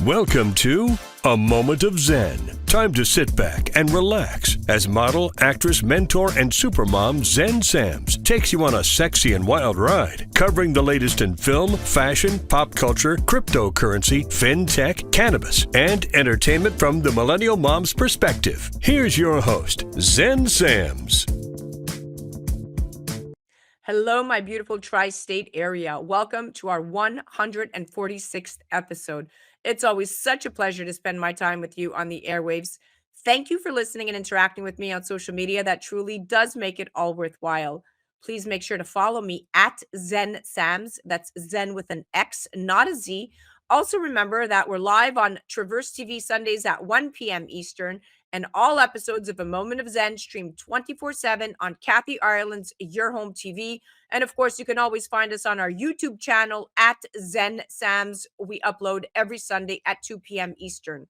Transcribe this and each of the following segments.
Welcome to A Moment of Zen. Time to sit back and relax as model, actress, mentor, and supermom Zen Sams takes you on a sexy and wild ride, covering the latest in film, fashion, pop culture, cryptocurrency, fintech, cannabis, and entertainment from the millennial mom's perspective. Here's your host, Zen Sams. Hello, my beautiful tri-state area. Welcome to our 146th episode. It's always such a pleasure to spend my time with you on the airwaves. Thank you for listening and interacting with me on social media. That truly does make it all worthwhile. Please make sure to follow me at Zen Sams. That's Zen with an X, not a Z. Also remember that we're live on Traverse TV Sundays at 1 p.m. Eastern, and all episodes of A Moment of Zen streamed 24/7 on Kathy Ireland's Your Home TV. And of course, you can always find us on our YouTube channel at Zen Sams. We upload every Sunday at 2 p.m. Eastern.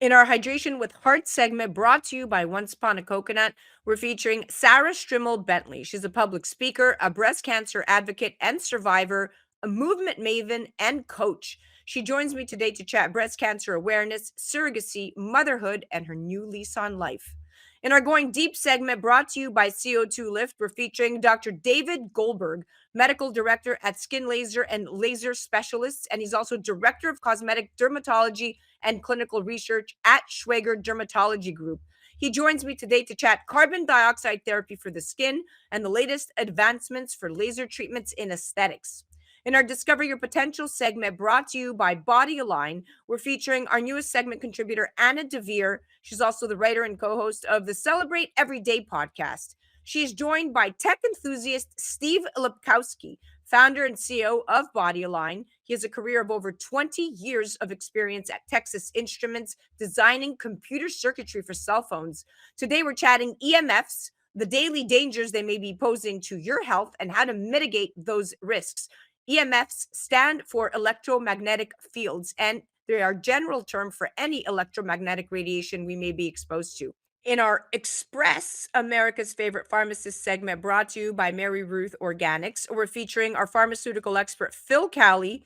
In our Hydration with Heart segment brought to you by Once Upon a Coconut, we're featuring Sarah Strimmel Bentley. She's a public speaker, a breast cancer advocate and survivor, a movement maven, and coach. She joins me today to chat breast cancer awareness, surrogacy, motherhood, and her new lease on life. In our Going Deep segment brought to you by CO2 Lift, we're featuring Dr. David Goldberg, medical director at Skin Laser and Laser Specialists, and he's also director of Cosmetic Dermatology and Clinical Research at Schweiger Dermatology Group. He joins me today to chat carbon dioxide therapy for the skin and the latest advancements for laser treatments in aesthetics. In our Discover Your Potential segment brought to you by Body Align, we're featuring our newest segment contributor, Anna Devere. She's also the writer and co-host of the Celebrate Everyday podcast. She's joined by tech enthusiast Steve Lepkowski, founder and CEO of Body Align. He has a career of over 20 years of experience at Texas Instruments, designing computer circuitry for cell phones. Today, we're chatting EMFs, the daily dangers they may be posing to your health, and how to mitigate those risks. EMFs stand for electromagnetic fields, and they are a general term for any electromagnetic radiation we may be exposed to. In our Express America's Favorite Pharmacist segment brought to you by Mary Ruth Organics, we're featuring our pharmaceutical expert, Phil Cowley,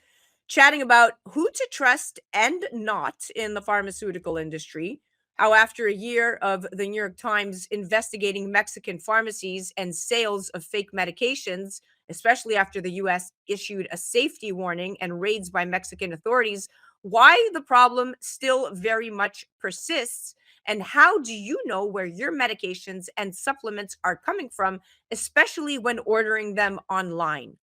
chatting about who to trust and not in the pharmaceutical industry, how after a year of the New York Times investigating Mexican pharmacies and sales of fake medications, especially after the U.S. issued a safety warning and raids by Mexican authorities, why the problem still very much persists, and how do you know where your medications and supplements are coming from, especially when ordering them online.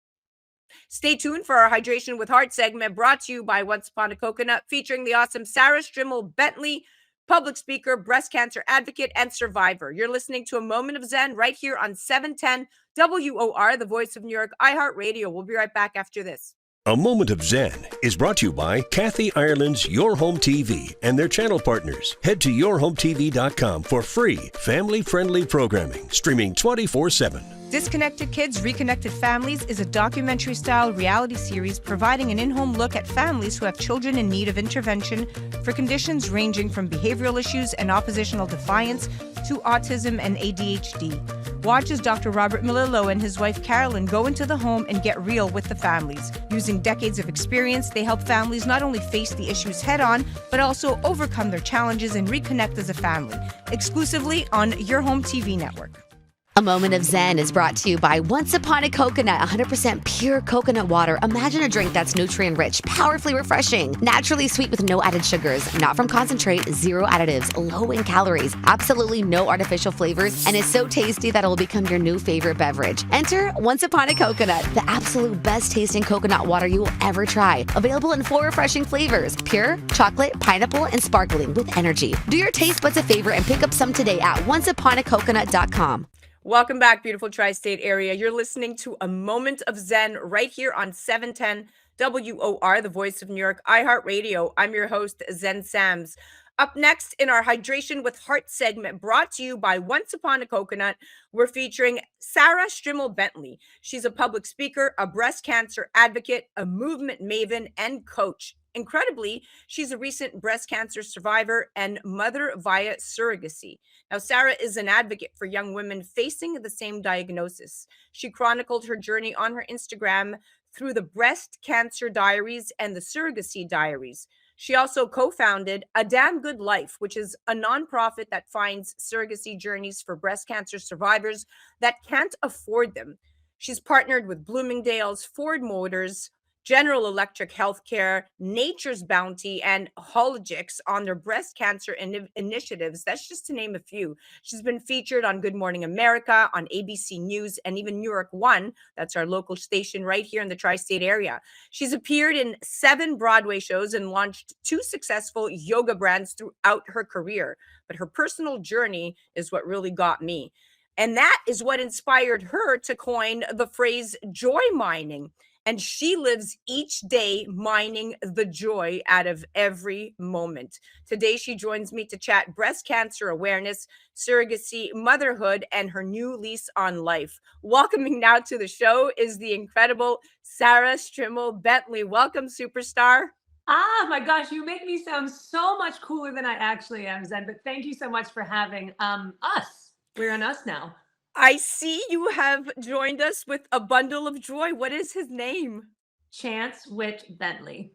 Stay tuned for our Hydration with Heart segment brought to you by Once Upon a Coconut, featuring the awesome Sarah Strimmel Bentley, public speaker, breast cancer advocate, and survivor. You're listening to A Moment of Zen right here on 710 WOR, the voice of New York, iHeart Radio. We'll be right back after this. A Moment of Zen is brought to you by Kathy Ireland's Your Home TV and their channel partners. Head to yourhometv.com for free, family-friendly programming, streaming 24/7. Disconnected Kids, Reconnected Families is a documentary-style reality series providing an in-home look at families who have children in need of intervention for conditions ranging from behavioral issues and oppositional defiance to autism and ADHD. Watch as Dr. Robert Milillo and his wife Carolyn go into the home and get real with the families. Using decades of experience, they help families not only face the issues head-on, but also overcome their challenges and reconnect as a family. Exclusively on Your Home TV network. A Moment of Zen is brought to you by Once Upon a Coconut, 100% pure coconut water. Imagine a drink that's nutrient-rich, powerfully refreshing, naturally sweet with no added sugars, not from concentrate, zero additives, low in calories, absolutely no artificial flavors, and is so tasty that it will become your new favorite beverage. Enter Once Upon a Coconut, the absolute best tasting coconut water you will ever try. Available in 4 refreshing flavors: pure, chocolate, pineapple, and sparkling with energy. Do your taste buds a favor and pick up some today at onceuponacoconut.com. Welcome back, beautiful tri-state area. You're listening to A Moment of Zen right here on 710 WOR, the voice of New York, iHeart Radio. I'm your host, Zen Sams. Up next in our Hydration with Heart segment brought to you by Once Upon a Coconut, we're featuring Sarah Strimmel Bentley. She's a public speaker, a breast cancer advocate, a movement maven, and coach. Incredibly, she's a recent breast cancer survivor and mother via surrogacy. Now, Sarah is an advocate for young women facing the same diagnosis. She chronicled her journey on her Instagram through the Breast Cancer Diaries and the Surrogacy Diaries. She also co founded A Damn Good Life, which is a nonprofit that finds surrogacy journeys for breast cancer survivors that can't afford them. She's partnered with Bloomingdale's, Ford Motors, General Electric Healthcare, Nature's Bounty, and Hologix on their breast cancer initiatives. That's just to name a few. She's been featured on Good Morning America, on ABC News, and even New York One. That's our local station right here in the tri state area. She's appeared in 7 Broadway shows and launched 2 successful yoga brands throughout her career. But her personal journey is what really got me. And that is what inspired her to coin the phrase joy mining. And she lives each day mining the joy out of every moment. Today, she joins me to chat breast cancer awareness, surrogacy, motherhood, and her new lease on life. Welcoming now to the show is the incredible Sarah Strimmel Bentley. Welcome, superstar. Ah, my gosh, you make me sound so much cooler than I actually am, Zen. But thank you so much for having us. We're on us now. I see you have joined us with a bundle of joy. What is his name? Chance Witch Bentley.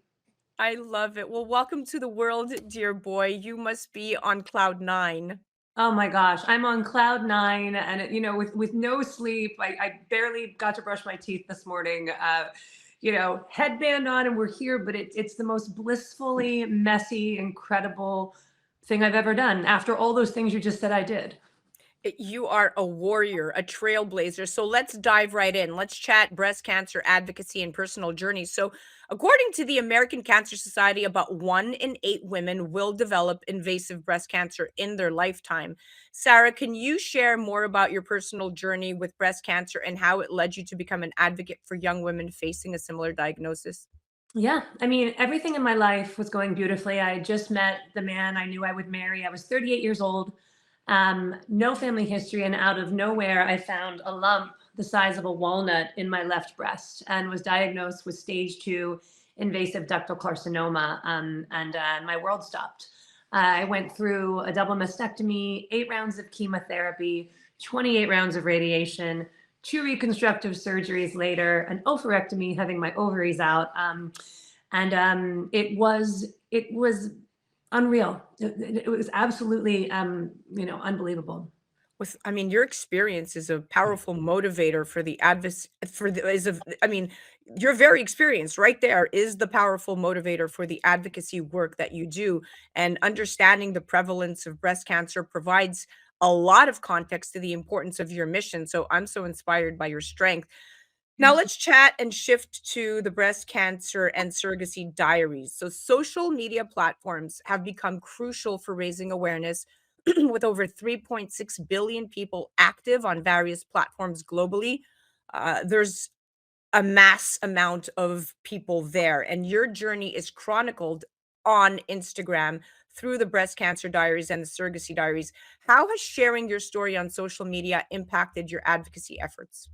I love it. Well, welcome to the world, dear boy. You must be on cloud 9. Oh my gosh, I'm on cloud 9, and with no sleep. I barely got to brush my teeth this morning. Headband on, and we're here. But it's the most blissfully messy, incredible thing I've ever done. After all those things you just said I did. You are a warrior, a trailblazer. So let's dive right in. Let's chat breast cancer advocacy and personal journeys. So, according to the American Cancer Society, about 1 in 8 women will develop invasive breast cancer in their lifetime. Sarah, can you share more about your personal journey with breast cancer and how it led you to become an advocate for young women facing a similar diagnosis? Yeah, I mean, everything in my life was going beautifully. I had just met the man I knew I would marry. I was 38 years old, no family history, and out of nowhere, I found a lump the size of a walnut in my left breast and was diagnosed with stage 2 invasive ductal carcinoma, and my world stopped. I went through a double mastectomy, 8 rounds of chemotherapy, 28 rounds of radiation, 2 reconstructive surgeries later, an oophorectomy, having my ovaries out, and it was unreal. It was absolutely unbelievable. Your experience is a powerful motivator for the advoc for the is of I mean, you're very experienced. Right there is the powerful motivator for the advocacy work that you do, and understanding the prevalence of breast cancer provides a lot of context to the importance of your mission. So I'm so inspired by your strength. Now Thank you. let's chat and shift to the breast cancer and surrogacy diaries. So social media platforms have become crucial for raising awareness with over 3.6 billion people active on various platforms globally. There's a mass amount of people there, and your journey is chronicled on Instagram through the breast cancer diaries and the surrogacy diaries. How has sharing your story on social media impacted your advocacy efforts?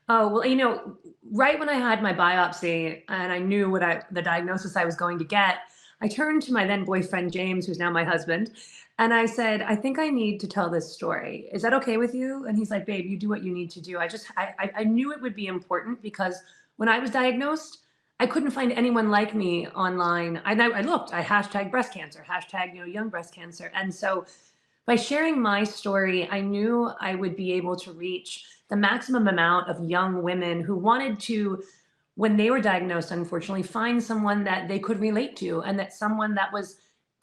Oh, well, right when I had my biopsy and I knew the diagnosis I was going to get, I turned to my then boyfriend, James, who's now my husband, and I said, I think I need to tell this story. Is that okay with you? And he's like, babe, you do what you need to do. I knew it would be important because when I was diagnosed, I couldn't find anyone like me online. I looked, I hashtag breast cancer, hashtag, young breast cancer. And so by sharing my story, I knew I would be able to reach the maximum amount of young women who wanted to, when they were diagnosed, unfortunately, find someone that they could relate to and that someone that was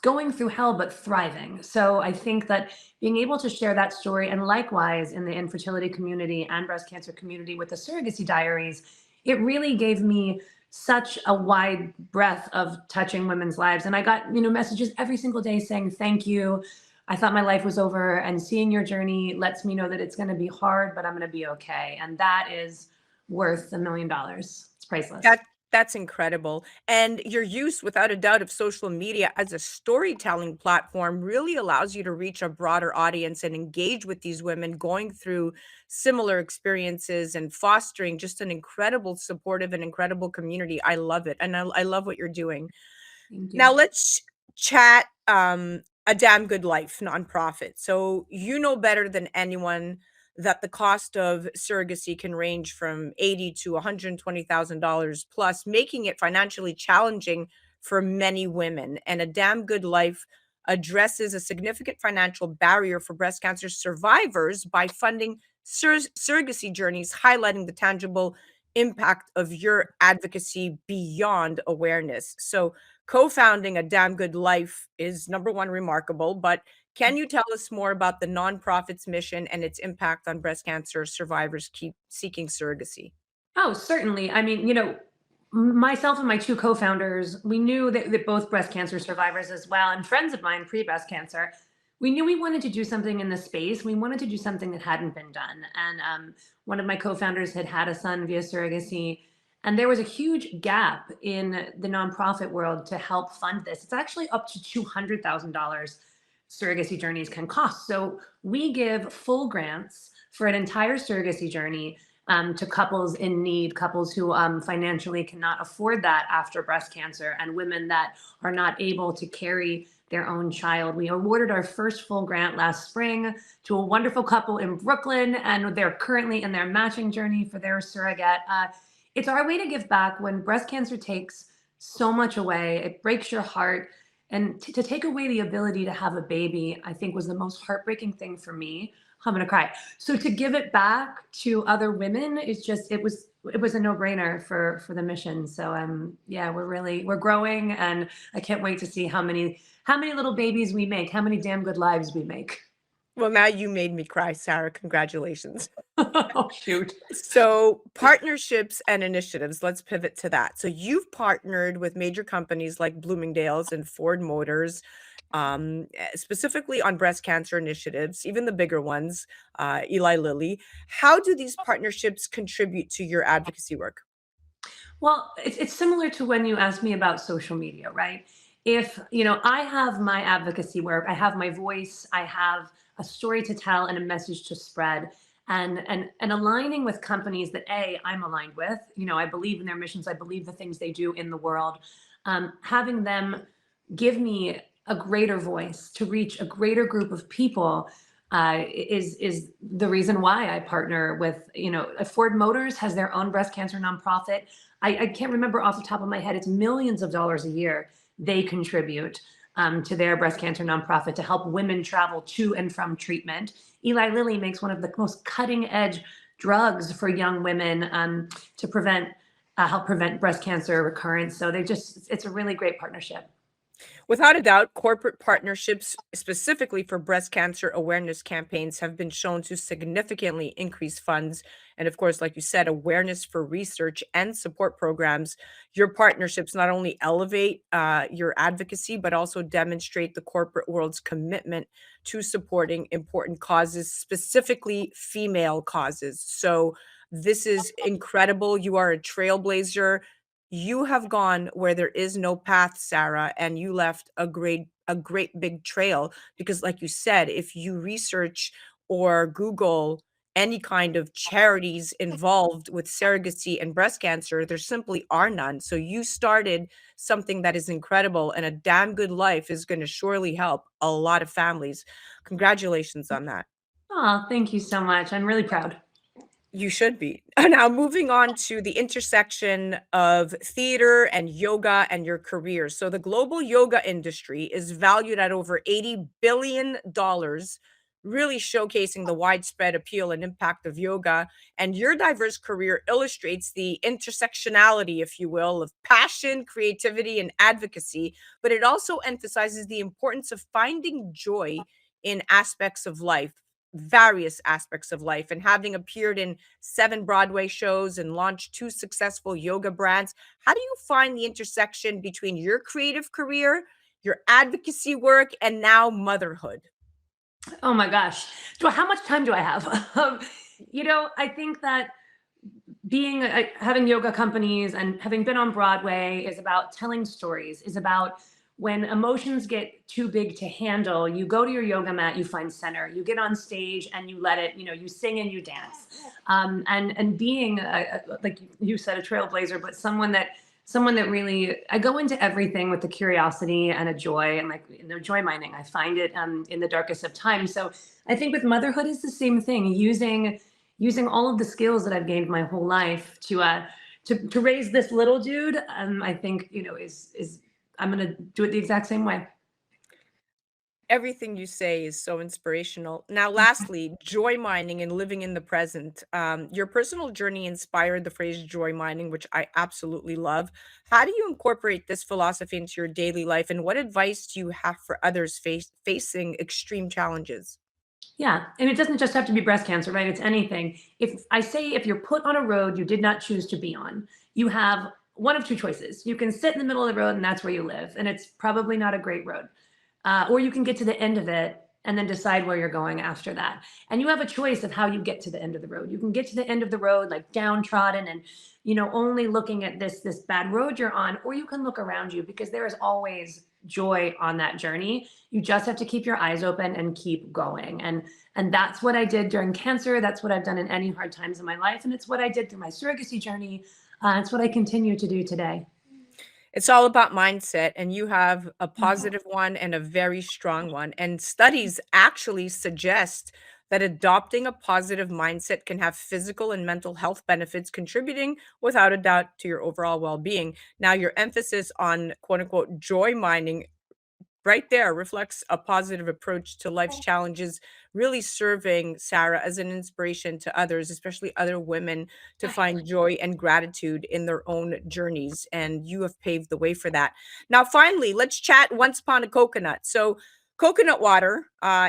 going through hell but thriving. So I think that being able to share that story, and likewise in the infertility community and breast cancer community with the surrogacy diaries, it really gave me such a wide breadth of touching women's lives. And I got, messages every single day saying, thank you. I thought my life was over, and seeing your journey lets me know that it's going to be hard, but I'm going to be okay. And that is worth $1 million. It's priceless. That's incredible. And your use, without a doubt, of social media as a storytelling platform really allows you to reach a broader audience and engage with these women going through similar experiences and fostering just an incredible, supportive, and incredible community. I love it. And I love what you're doing. Thank you. Now let's chat A Damn Good Life nonprofit. So you know better than anyone that the cost of surrogacy can range from 80 to $120,000 plus, making it financially challenging for many women. And A Damn Good Life addresses a significant financial barrier for breast cancer survivors by funding surrogacy journeys, highlighting the tangible impact of your advocacy beyond awareness. So, co founding A Damn Good Life is number one, remarkable, but can you tell us more about the nonprofit's mission and its impact on breast cancer survivors keep seeking surrogacy? Oh, certainly. I mean, myself and my two co-founders, we knew that both breast cancer survivors as well, and friends of mine pre-breast cancer, we knew we wanted to do something in the space. We wanted to do something that hadn't been done. And one of my co-founders had had a son via surrogacy, and there was a huge gap in the nonprofit world to help fund this. It's actually up to $200,000 surrogacy journeys can cost. So we give full grants for an entire surrogacy journey to couples in need, couples who financially cannot afford that after breast cancer, and women that are not able to carry their own child. We awarded our first full grant last spring to a wonderful couple in Brooklyn, and they're currently in their matching journey for their surrogate. It's our way to give back when breast cancer takes so much away. It breaks your heart. And to take away the ability to have a baby, I think was the most heartbreaking thing for me. I'm gonna cry. So to give it back to other women, it was a no-brainer for the mission. So yeah, we're growing, and I can't wait to see how many little babies we make, how many damn good lives we make. Well, now you made me cry, Sarah. Congratulations. Oh, shoot. So, partnerships and initiatives, let's pivot to that. So, you've partnered with major companies like Bloomingdale's and Ford Motors, specifically on breast cancer initiatives, even the bigger ones, Eli Lilly. How do these partnerships contribute to your advocacy work? Well, it's similar to when you asked me about social media, right? If, I have my advocacy work, I have my voice, I have a story to tell and a message to spread, and aligning with companies that I'm aligned with, I believe in their missions, I believe the things they do in the world, having them give me a greater voice to reach a greater group of people is the reason why I partner with, Ford Motors has their own breast cancer nonprofit. I can't remember off the top of my head. It's millions of dollars a year they contribute to their breast cancer nonprofit to help women travel to and from treatment. Eli Lilly makes one of the most cutting edge drugs for young women to help prevent breast cancer recurrence. So it's a really great partnership. Without a doubt, corporate partnerships, specifically for breast cancer awareness campaigns, have been shown to significantly increase funds. And of course, like you said, awareness for research and support programs. Your partnerships not only elevate your advocacy, but also demonstrate the corporate world's commitment to supporting important causes, specifically female causes. So, this is incredible. You are a trailblazer. You have gone where there is no path, Sarah, and you left a great big trail because like you said, if you research or Google any kind of charities involved with surrogacy and breast cancer, there simply are none. So you started something that is incredible, and A Damn Good Life is going to surely help a lot of families. Congratulations on that. Oh, thank you so much. I'm really proud. You should be. Now, moving on to the intersection of theater and yoga and your career. So, the global yoga industry is valued at over $80 billion, really showcasing the widespread appeal and impact of yoga. And your diverse career illustrates the intersectionality, if you will, of passion, creativity, and advocacy. But it also emphasizes the importance of finding joy in aspects of life, various aspects of life, and having appeared in 7 Broadway shows and launched 2 successful yoga brands. How do you find the intersection between your creative career, your advocacy work, and now motherhood? Oh my gosh. How much time do I have? I think that having yoga companies and having been on Broadway is about telling stories, is about when emotions get too big to handle, you go to your yoga mat, you find center, you get on stage and you let it, you sing and you dance. And being like you said, a trailblazer, but someone that really, I go into everything with a curiosity and a joy, and joy mining. I find it in the darkest of times. So I think with motherhood is the same thing, using all of the skills that I've gained my whole life to raise this little dude. I think, is I'm going to do it the exact same way. Everything you say is so inspirational. Now, lastly, joy mining and living in the present. Your personal journey inspired the phrase joy mining, which I absolutely love. How do you incorporate this philosophy into your daily life, and what advice do you have for others facing extreme challenges? Yeah. And it doesn't just have to be breast cancer, right? It's anything. If you're put on a road you did not choose to be on, you have one of two choices. You can sit in the middle of the road and that's where you live. And it's probably not a great road. Or you can get to the end of it and then decide where you're going after that. And you have a choice of how you get to the end of the road. You can get to the end of the road like downtrodden and only looking at this bad road you're on, or you can look around you because there is always joy on that journey. You just have to keep your eyes open and keep going. And that's what I did during cancer. That's what I've done in any hard times in my life. And it's what I did through my surrogacy journey. It's what I continue to do today. It's all about mindset, and you have a positive one and a very strong one. And studies actually suggest that adopting a positive mindset can have physical and mental health benefits, contributing without a doubt to your overall well being. Now, your emphasis on quote unquote joy mining right there reflects a positive approach to life's challenges, really serving Sarah as an inspiration to others, especially other women, to find joy and gratitude in their own journeys. And you have paved the way for that. Now, finally, let's chat once upon a coconut. So, coconut water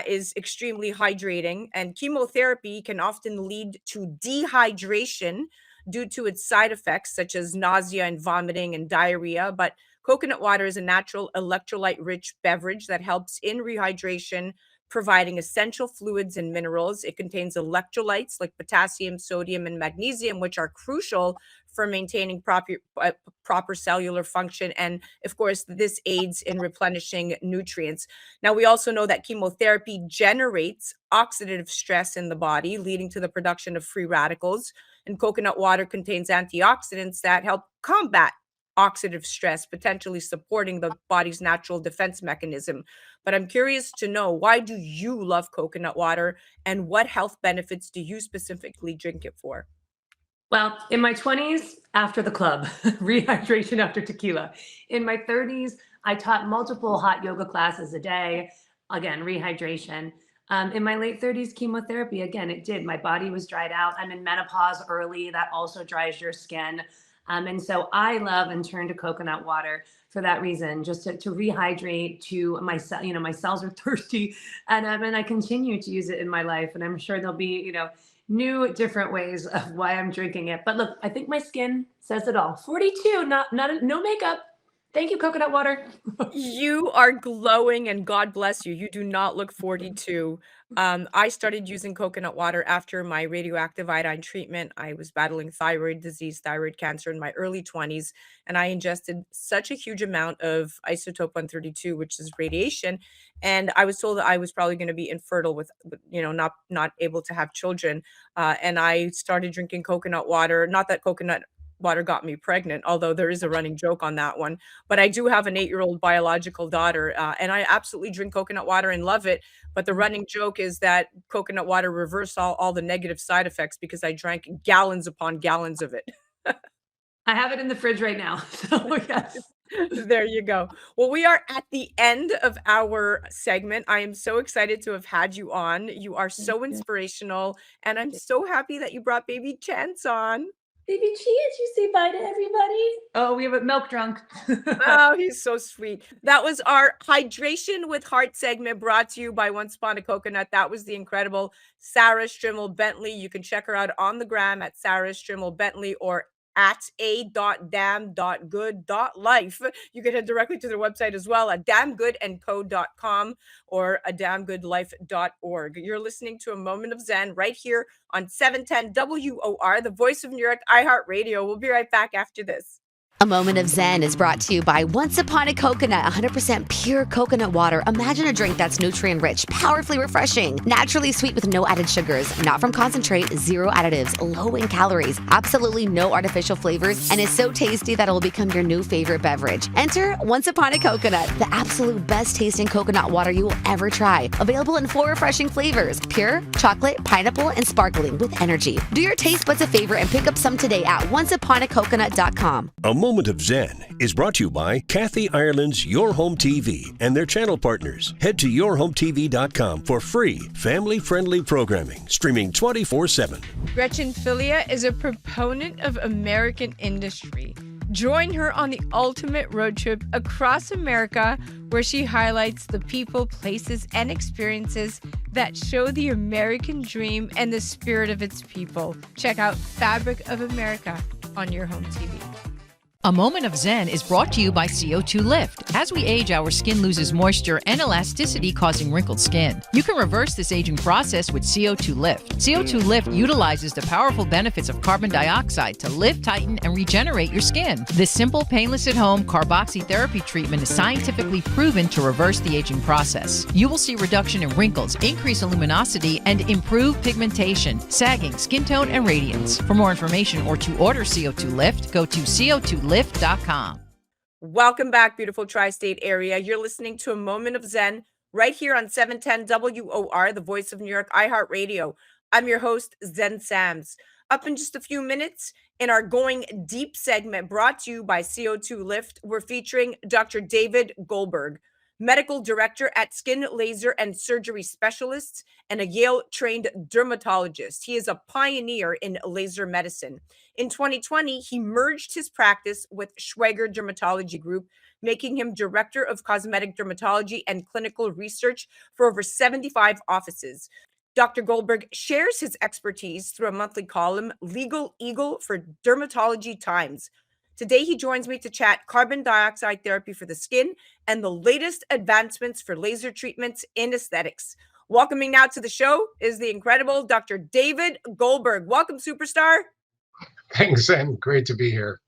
is extremely hydrating, and chemotherapy can often lead to dehydration due to its side effects, such as nausea and vomiting and diarrhea. But coconut water is a natural electrolyte rich beverage that helps in rehydration, providing essential fluids and minerals. It contains electrolytes like potassium, sodium, and magnesium, which are crucial for maintaining proper cellular function. And of course, this aids in replenishing nutrients. Now, we also know that chemotherapy generates oxidative stress in the body, leading to the production of free radicals. And coconut water contains antioxidants that help combat oxidative stress, potentially supporting the body's natural defense mechanism. But I'm curious to know, why do you love coconut water, and what health benefits do you specifically drink it for? Well, in my 20s, after the club, rehydration after tequila. In my 30s, I taught multiple hot yoga classes a day. Again, rehydration. In my late 30s, chemotherapy. Again, it did. My body was dried out. I'm in menopause early. That also dries your skin. And so I love and turn to coconut water for that reason, just to rehydrate, to my cell, my cells are thirsty, and I continue to use it in my life. And I'm sure there'll be, new different ways of why I'm drinking it. But look, I think my skin says it all. 42, no makeup. Thank you, coconut water. You are glowing, and God bless you. You do not look 42. I started using coconut water after my radioactive iodine treatment. I was battling thyroid disease, thyroid cancer in my early 20s, and I ingested such a huge amount of isotope 132, which is radiation. And I was told that I was probably going to be infertile not able to have children. And I started drinking coconut water. Not that coconut water got me pregnant, although there is a running joke on that one. But I do have an 8-year-old biological daughter, and I absolutely drink coconut water and love it. But the running joke is that coconut water reversed all the negative side effects because I drank gallons upon gallons of it. I have it in the fridge right now. So yes. There you go. Well, we are at the end of our segment. I am so excited to have had you on. You are so inspirational, and I'm so happy that you brought baby Chance on. Baby Cheese, you say bye to everybody. Oh, we have a milk drunk. Oh, he's so sweet. That was our Hydration with Heart segment, brought to you by One Spawn a Coconut. That was the incredible Sarah Strimmel Bentley. You can check her out on the gram at Sarah Strimmel Bentley, or at a.dam.good.life. You can head directly to their website as well at damngoodandco.com or a damngoodlife.org. You're listening to A Moment of Zen right here on 710 WOR, the voice of New York, iHeart Radio. We'll be right back after this. A Moment of Zen is brought to you by Once Upon a Coconut, 100% pure coconut water. Imagine a drink that's nutrient-rich, powerfully refreshing, naturally sweet with no added sugars, not from concentrate, zero additives, low in calories, absolutely no artificial flavors, and is so tasty that it will become your new favorite beverage. Enter Once Upon a Coconut, the absolute best tasting coconut water you will ever try. Available in 4 refreshing flavors: pure, chocolate, pineapple, and sparkling with energy. Do your taste buds a favor and pick up some today at onceuponacoconut.com. A Moment of Zen is brought to you by Kathy Ireland's Your Home TV and their channel partners. Head to yourhometv.com for free, family-friendly programming, streaming 24/7. Gretchen Filia is a proponent of American industry. Join her on the ultimate road trip across America, where she highlights the people, places, and experiences that show the American dream and the spirit of its people. Check out Fabric of America on Your Home TV. A Moment of Zen is brought to you by CO2 Lift. As we age, our skin loses moisture and elasticity, causing wrinkled skin. You can reverse this aging process with CO2 Lift. CO2 Lift utilizes the powerful benefits of carbon dioxide to lift, tighten, and regenerate your skin. This simple, painless at-home carboxytherapy treatment is scientifically proven to reverse the aging process. You will see reduction in wrinkles, increase in luminosity, and improve pigmentation, sagging, skin tone, and radiance. For more information or to order CO2 Lift, go to CO2Lift.com. Welcome back, beautiful tri-state area. You're listening to A Moment of Zen right here on 710 WOR, the voice of New York, iHeart Radio. I'm your host, Zen Sams. Up in just a few minutes, in our Going Deep segment brought to you by CO2 Lift, we're featuring Dr. David Goldberg, medical director at Skin Laser and Surgery Specialists and a Yale-trained dermatologist. He is a pioneer in laser medicine. In 2020, he merged his practice with Schweiger Dermatology Group, making him director of cosmetic dermatology and clinical research for over 75 offices. Dr. Goldberg shares his expertise through a monthly column, Legal Eagle, for Dermatology Times. Today, he joins me to chat carbon dioxide therapy for the skin and the latest advancements for laser treatments in aesthetics. Welcoming now to the show is the incredible Dr. David Goldberg. Welcome, superstar. Thanks, and great to be here.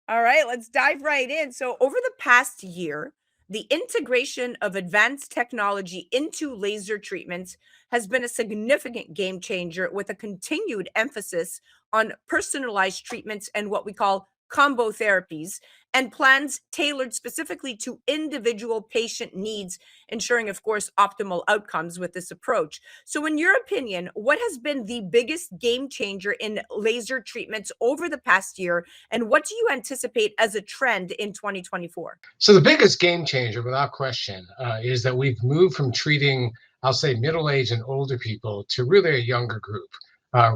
All right, let's dive right in. So over the past year, the integration of advanced technology into laser treatments has been a significant game changer, with a continued emphasis on personalized treatments and what we call combo therapies, and plans tailored specifically to individual patient needs, ensuring, of course, optimal outcomes with this approach. So in your opinion, what has been the biggest game changer in laser treatments over the past year, and what do you anticipate as a trend in 2024? So the biggest game changer, without question, is that we've moved from treating, I'll say, middle-aged and older people to really a younger group.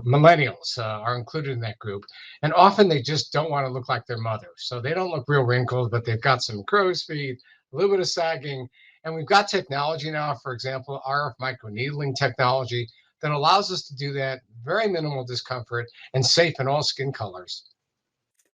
Millennials are included in that group, and often they just don't want to look like their mother. So they don't look real wrinkled, but they've got some crow's feet, a little bit of sagging, and we've got technology now, for example, RF microneedling technology that allows us to do that, very minimal discomfort and safe in all skin colors.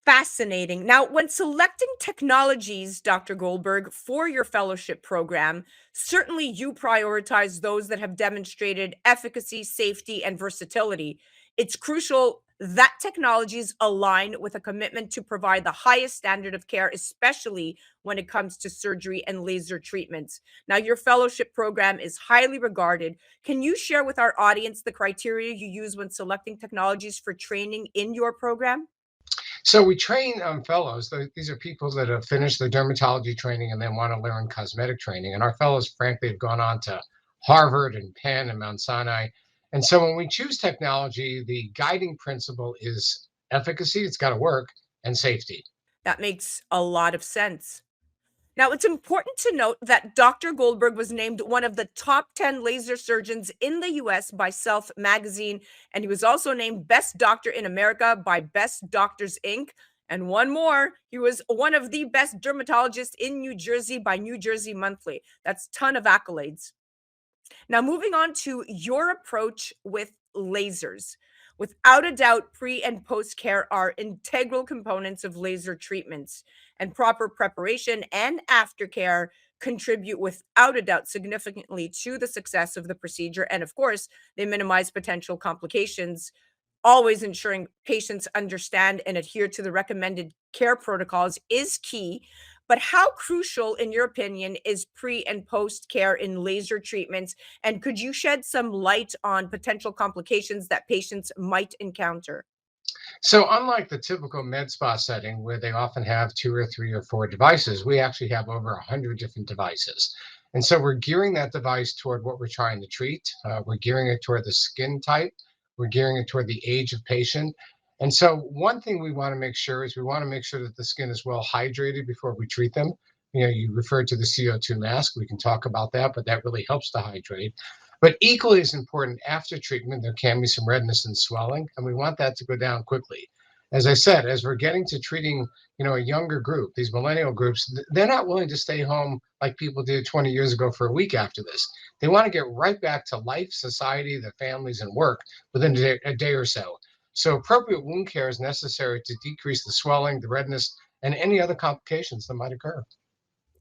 Fascinating. Now, when selecting technologies, Dr. Goldberg, for your fellowship program, certainly you prioritize those that have demonstrated efficacy, safety, and versatility. It's crucial that technologies align with a commitment to provide the highest standard of care, especially when it comes to surgery and laser treatments. Now, your fellowship program is highly regarded. Can you share with our audience the criteria you use when selecting technologies for training in your program? So we train fellows. These are people that have finished their dermatology training and then want to learn cosmetic training. And our fellows, frankly, have gone on to Harvard and Penn and Mount Sinai. And so when we choose technology, the guiding principle is efficacy, it's got to work, and safety. That makes a lot of sense. Now, it's important to note that Dr. Goldberg was named one of the top 10 laser surgeons in the US by Self Magazine, and he was also named Best Doctor in America by Best Doctors Inc. And one more, he was one of the best dermatologists in New Jersey by New Jersey Monthly. That's a ton of accolades. Now, moving on to your approach with lasers. Without a doubt, pre and post care are integral components of laser treatments, and proper preparation and aftercare contribute without a doubt significantly to the success of the procedure. And of course, they minimize potential complications, always ensuring patients understand and adhere to the recommended care protocols is key. But how crucial, in your opinion, is pre and post care in laser treatments? And could you shed some light on potential complications that patients might encounter? So unlike the typical med spa setting where they often have 2 or 3 or 4 devices, we actually have over 100 different devices. And so we're gearing that device toward what we're trying to treat. We're gearing it toward the skin type. We're gearing it toward the age of patient. And so one thing we want to make sure is we want to make sure that the skin is well hydrated before we treat them. You referred to the CO2 mask. We can talk about that, but that really helps to hydrate. But equally as important, after treatment, there can be some redness and swelling, and we want that to go down quickly. As I said, as we're getting to treating, a younger group, these millennial groups, they're not willing to stay home like people did 20 years ago for a week after this. They want to get right back to life, society, their families, and work within a day or so. So appropriate wound care is necessary to decrease the swelling, the redness, and any other complications that might occur.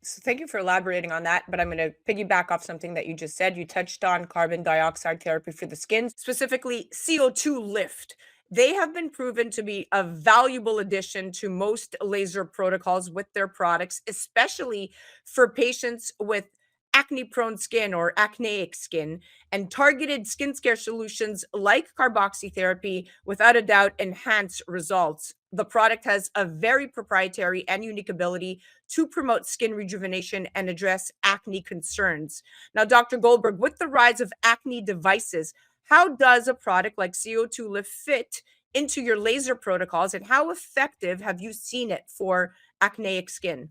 So thank you for elaborating on that, but I'm going to piggyback off something that you just said. You touched on carbon dioxide therapy for the skin, specifically CO2 lift. They have been proven to be a valuable addition to most laser protocols with their products, especially for patients with acne prone skin or acneic skin. And targeted skin care solutions like carboxytherapy, without a doubt, enhance results. The product has a very proprietary and unique ability to promote skin rejuvenation and address acne concerns. Now, Dr. Goldberg, with the rise of acne devices, how does a product like CO2 Lift fit into your laser protocols, and how effective have you seen it for acneic skin?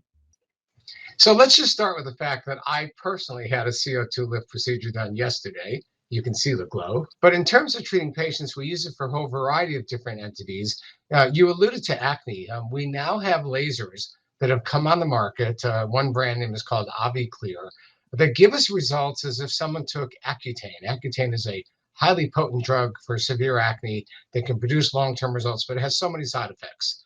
So let's just start with the fact that I personally had a CO2 lift procedure done yesterday. You can see the glow. But in terms of treating patients, we use it for a whole variety of different entities. You alluded to acne. We now have lasers that have come on the market. One brand name is called AviClear that give us results as if someone took Accutane. Accutane is a highly potent drug for severe acne that can produce long-term results, but it has so many side effects.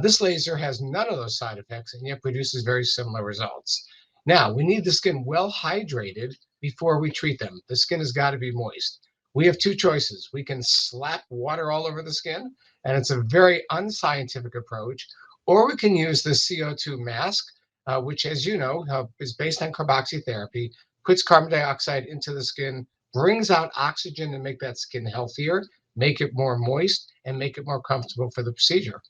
This laser has none of those side effects and yet produces very similar results. Now, we need the skin well hydrated before we treat them. The skin has got to be moist. We have two choices. We can slap water all over the skin, and it's a very unscientific approach, or we can use the CO2 mask, which, as you know, is based on carboxytherapy, puts carbon dioxide into the skin, brings out oxygen to make that skin healthier, make it more moist, and make it more comfortable for the procedure.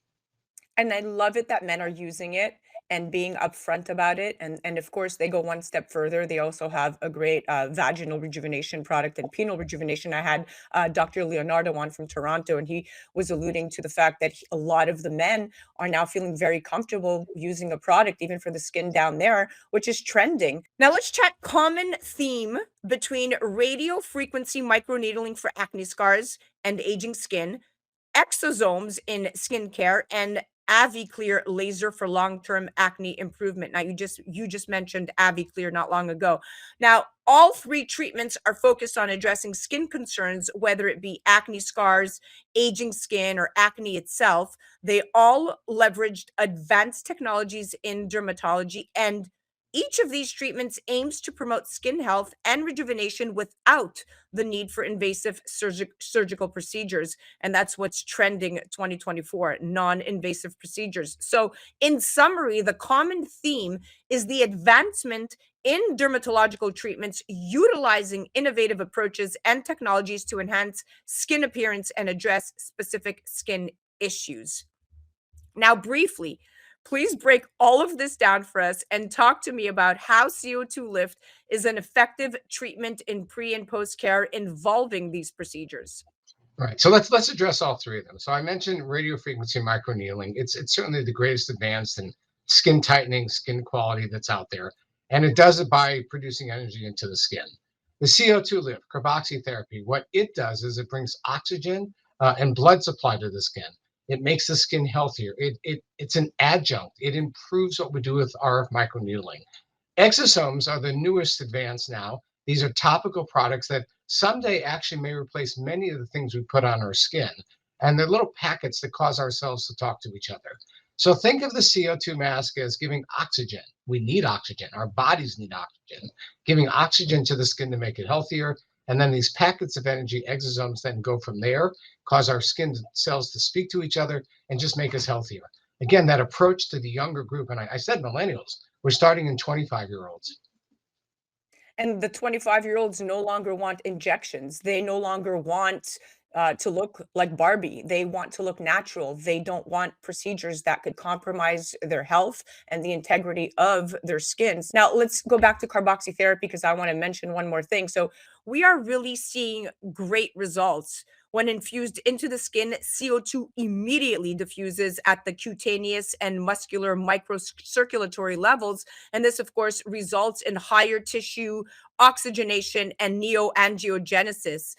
And I love it that men are using it and being upfront about it. And of course, they go one step further. They also have a great vaginal rejuvenation product and penile rejuvenation. I had Dr. Leonardo on from Toronto, and he was alluding to the fact that a lot of the men are now feeling very comfortable using a product, even for the skin down there, which is trending. Now let's chat common theme between radio frequency microneedling for acne scars and aging skin, exosomes in skincare, and AviClear laser for long-term acne improvement. Now, you just mentioned AviClear not long ago. Now, all three treatments are focused on addressing skin concerns, whether it be acne scars, aging skin, or acne itself. They all leveraged advanced technologies in dermatology, and each of these treatments aims to promote skin health and rejuvenation without the need for invasive surgical procedures. And that's what's trending 2024, non-invasive procedures. So in summary, the common theme is the advancement in dermatological treatments utilizing innovative approaches and technologies to enhance skin appearance and address specific skin issues. Now, briefly, please break all of this down for us and talk to me about how CO2 Lift is an effective treatment in pre and post care involving these procedures. Right. So let's address all three of them. So I mentioned radiofrequency microneedling. It's certainly the greatest advance in skin tightening, skin quality that's out there, and it does it by producing energy into the skin. The CO2 lift, carboxytherapy, what it does is it brings oxygen and blood supply to the skin. It makes the skin healthier. It's an adjunct. It improves what we do with RF microneedling. Exosomes are the newest advance now. These are topical products that someday actually may replace many of the things we put on our skin. And they're little packets that cause our cells to talk to each other. So think of the CO2 mask as giving oxygen. We need oxygen. Our bodies need oxygen, giving oxygen to the skin to make it healthier. And then these packets of energy, exosomes, then go from there, cause our skin cells to speak to each other and just make us healthier. Again, that approach to the younger group, and I said millennials, we're starting in 25-year-olds. And the 25-year-olds no longer want injections. They no longer want to look like Barbie. They want to look natural. They don't want procedures that could compromise their health and the integrity of their skins. Now, let's go back to carboxytherapy because I want to mention one more thing. So, we are really seeing great results. When infused into the skin, CO2 immediately diffuses at the cutaneous and muscular microcirculatory levels. And this, of course, results in higher tissue oxygenation and neoangiogenesis.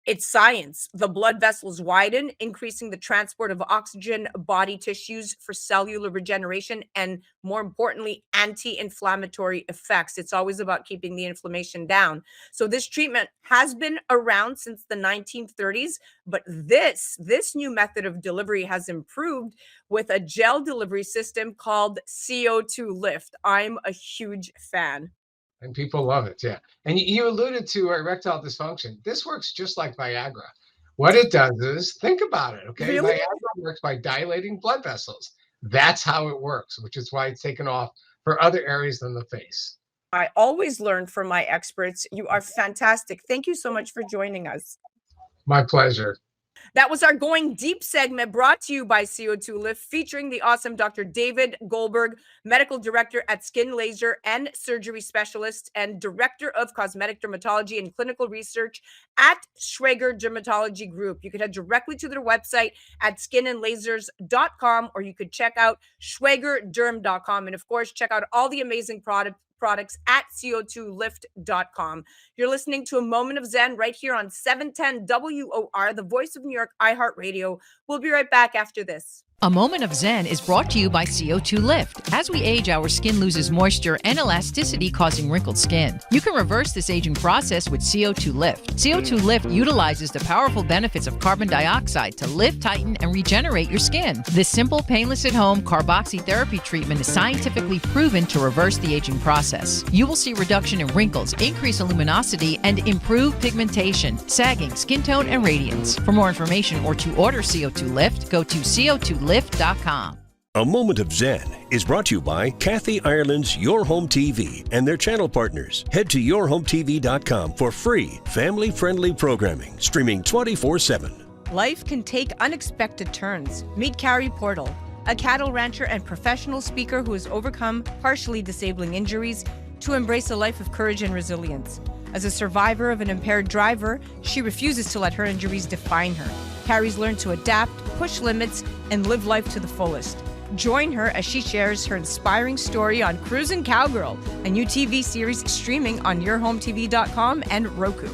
It's science. The blood vessels widen, increasing the transport of oxygen body tissues for cellular regeneration and, more importantly, anti-inflammatory effects. It's always about keeping the inflammation down. So this treatment has been around since the 1930s, but this new method of delivery has improved with a gel delivery system called CO2 Lift. I'm a huge fan. And people love it. Yeah. And you alluded to erectile dysfunction. This works just like Viagra. What it does is, think about it. Okay. Really? Viagra works by dilating blood vessels. That's how it works, which is why it's taken off for other areas than the face. I always learn from my experts. You are fantastic. Thank you so much for joining us. My pleasure. That was our Going Deep segment brought to you by CO2 Lift, featuring the awesome Dr. David Goldberg, medical director at Skin Laser and Surgery Specialist and director of Cosmetic Dermatology and Clinical Research at Schweiger Dermatology Group. You could head directly to their website at skinandlasers.com, or you could check out schweigerderm.com. And of course, check out all the amazing products at co2lift.com. You're listening to A Moment of Zen right here on 710 WOR, the voice of New York, iHeart Radio. We'll be right back after this. A Moment of Zen is brought to you by CO2 Lift. As we age, our skin loses moisture and elasticity, causing wrinkled skin. You can reverse this aging process with CO2 Lift. CO2 Lift utilizes the powerful benefits of carbon dioxide to lift, tighten, and regenerate your skin. This simple, painless at-home carboxytherapy treatment is scientifically proven to reverse the aging process. You will see reduction in wrinkles, increase in luminosity, and improve pigmentation, sagging, skin tone, and radiance. For more information or to order CO2 Lift, go to co2lift.com. A Moment of Zen is brought to you by Kathy Ireland's Your Home TV and their channel partners. Head to yourhometv.com for free, family-friendly programming, streaming 24/7. Life can take unexpected turns. Meet Carrie Portal, a cattle rancher and professional speaker who has overcome partially disabling injuries to embrace a life of courage and resilience. As a survivor of an impaired driver, she refuses to let her injuries define her. Carrie's learned to adapt, push limits, and live life to the fullest. Join her as she shares her inspiring story on Cruisin' Cowgirl, a new TV series streaming on yourhometv.com and Roku.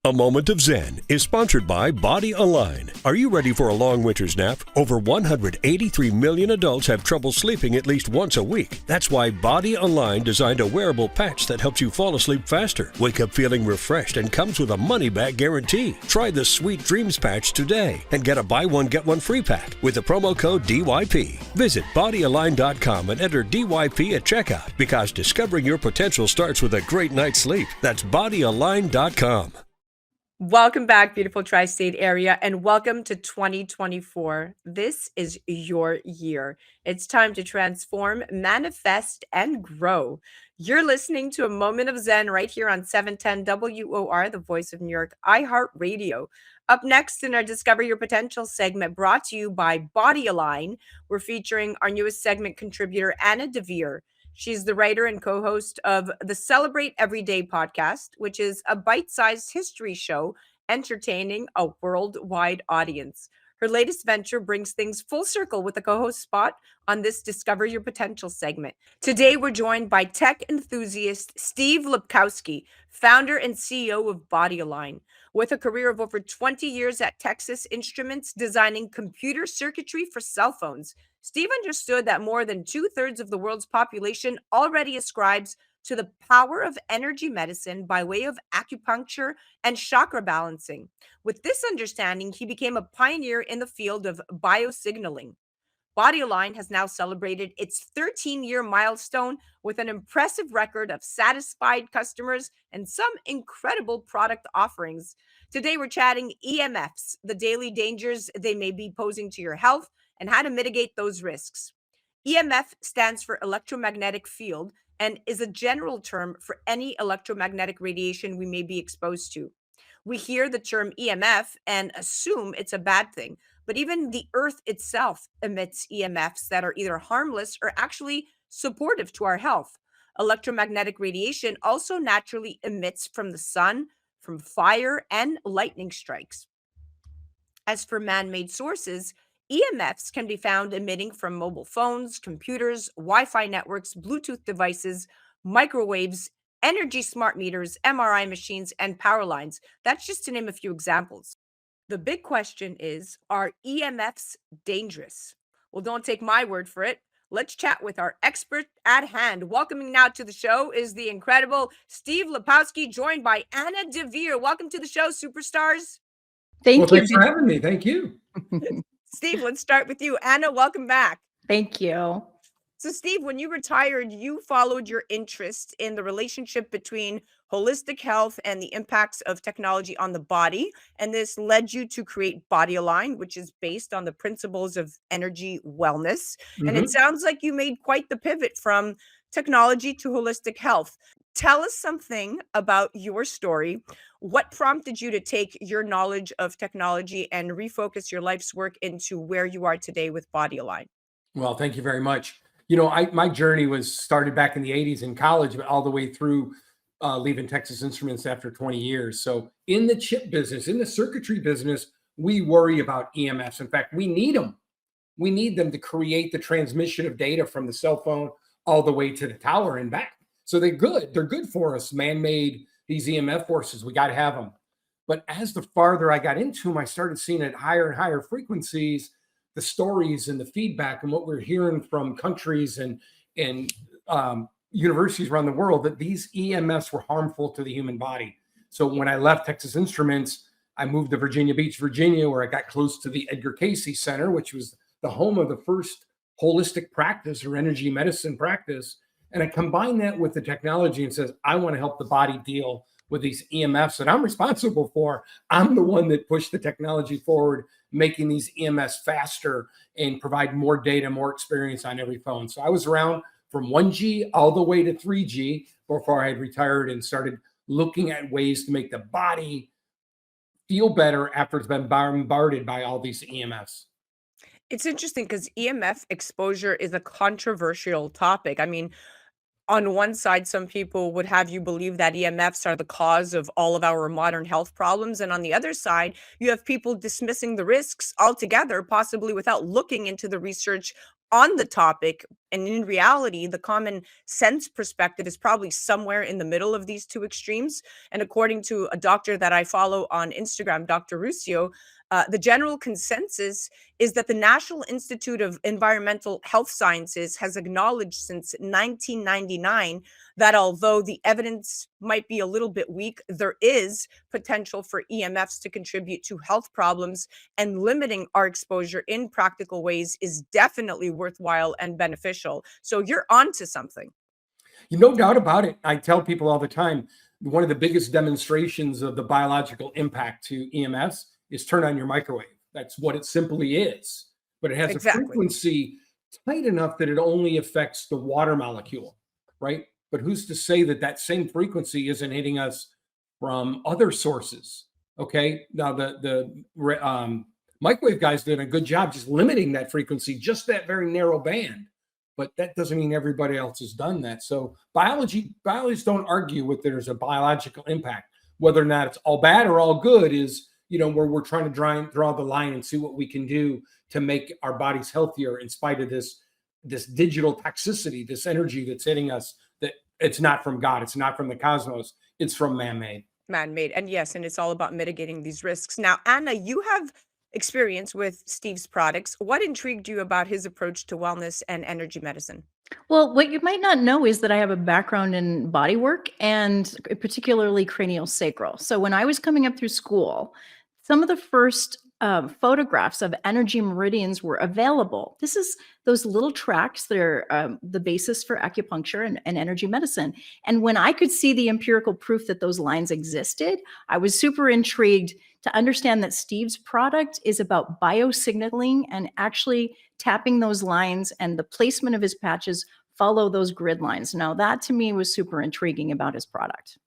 A Moment of Zen is sponsored by Body Align. Are you ready for a long winter's nap? Over 183 million adults have trouble sleeping at least once a week. That's why Body Align designed a wearable patch that helps you fall asleep faster, wake up feeling refreshed, and comes with a money-back guarantee. Try the Sweet Dreams patch today and get a buy one, get one free pack with the promo code DYP. Visit bodyalign.com and enter DYP at checkout, because discovering your potential starts with a great night's sleep. That's bodyalign.com. Welcome back, beautiful tri-state area, and welcome to 2024. This is your year. It's time to transform, manifest, and grow. You're listening to A Moment of Zen right here on 710 WOR, the voice of New York, iHeart Radio. Up next in our Discover Your Potential segment, brought to you by Body Align, we're featuring our newest segment contributor, Anna Devere. She's the writer and co-host of the Celebrate Everyday podcast, which is a bite-sized history show entertaining a worldwide audience. Her latest venture brings things full circle with a co-host spot on this Discover Your Potential segment. Today, we're joined by tech enthusiast Steve Lepkowski, founder and CEO of Body Align. With a career of over 20 years at Texas Instruments designing computer circuitry for cell phones, Steve understood that more than 2/3 of the world's population already ascribes to the power of energy medicine by way of acupuncture and chakra balancing. With this understanding, he became a pioneer in the field of biosignaling. Body Align has now celebrated its 13-year milestone with an impressive record of satisfied customers and some incredible product offerings. Today, we're chatting EMFs, the daily dangers they may be posing to your health, and how to mitigate those risks. EMF stands for electromagnetic field and is a general term for any electromagnetic radiation we may be exposed to. We hear the term EMF and assume it's a bad thing, but even the earth itself emits EMFs that are either harmless or actually supportive to our health. Electromagnetic radiation also naturally emits from the sun, from fire, and lightning strikes. As for man made sources, EMFs can be found emitting from mobile phones, computers, Wi Fi networks, Bluetooth devices, microwaves, energy smart meters, MRI machines, and power lines. That's just to name a few examples. The big question is, are EMFs dangerous? Well, don't take my word for it. Let's chat with our expert at hand. Welcoming now to the show is the incredible Steve Lepkowski, joined by Anna Devere. Welcome to the show, superstars. Well, Thank you. thanks for having me. Thank you. Steve, let's start with you. Anna, welcome back. Thank you. So, Steve, when you retired, you followed your interest in the relationship between holistic health and the impacts of technology on the body. And this led you to create Body Align, which is based on the principles of energy wellness. And it Mhm. sounds like you made quite the pivot from technology to holistic health. Tell us something about your story. What prompted you to take your knowledge of technology and refocus your life's work into where you are today with Body Align? Well, thank you very much. My journey was started back in the 80s in college, but all the way through leaving Texas Instruments after 20 years. So in the chip business, in the circuitry business, we worry about EMFs. In fact, we need them. We need them to create the transmission of data from the cell phone all the way to the tower and back. So they're good. They're good for us, man-made, these EMF forces. We got to have them. But as the farther I got into them, I started seeing at higher and higher frequencies the stories and the feedback and what we're hearing from countries and universities around the world that these EMFs were harmful to the human body. So when I left Texas Instruments, I moved to Virginia Beach, Virginia, where I got close to the Edgar Cayce Center, which was the home of the first holistic practice or energy medicine practice. And I combined that with the technology and says, I want to help the body deal with these EMFs that I'm responsible for. I'm the one that pushed the technology forward, making these EMFs faster and provide more data, more experience on every phone. So I was around from 1G all the way to 3G before I had retired and started looking at ways to make the body feel better after it's been bombarded by all these EMFs. It's interesting because EMF exposure is a controversial topic. I mean, on one side, some people would have you believe that EMFs are the cause of all of our modern health problems. And on the other side, you have people dismissing the risks altogether, possibly without looking into the research on the topic. And in reality, the common sense perspective is probably somewhere in the middle of these two extremes. And according to a doctor that I follow on Instagram, Dr. Ruscio, the general consensus is that the National Institute of Environmental Health Sciences has acknowledged since 1999 that although the evidence might be a little bit weak, there is potential for EMFs to contribute to health problems, and limiting our exposure in practical ways is definitely worthwhile and beneficial. So you're onto something. No doubt about it. I tell people all the time, one of the biggest demonstrations of the biological impact to EMFs is turn on your microwave. That's what it simply is. But it has a Exactly. frequency tight enough that it only affects the water molecule, right? But who's to say that that same frequency isn't hitting us from other sources? Okay. Now the microwave guys did a good job just limiting that frequency, just that very narrow band. But that doesn't mean everybody else has done that. So biologists don't argue with there's a biological impact. Whether or not it's all bad or all good is, where we're trying to draw the line and see what we can do to make our bodies healthier in spite of this digital toxicity, this energy that's hitting us, that it's not from God, it's not from the cosmos, it's from man-made. Man-made. And yes, and it's all about mitigating these risks. Now, Anna, you have experience with Steve's products. What intrigued you about his approach to wellness and energy medicine? Well, what you might not know is that I have a background in body work and particularly craniosacral. So when I was coming up through school, some of the first photographs of energy meridians were available. This is those little tracks that are the basis for acupuncture and energy medicine. And when I could see the empirical proof that those lines existed, I was super intrigued to understand that Steve's product is about biosignaling and actually tapping those lines, and the placement of his patches follow those grid lines. Now, that to me was super intriguing about his product.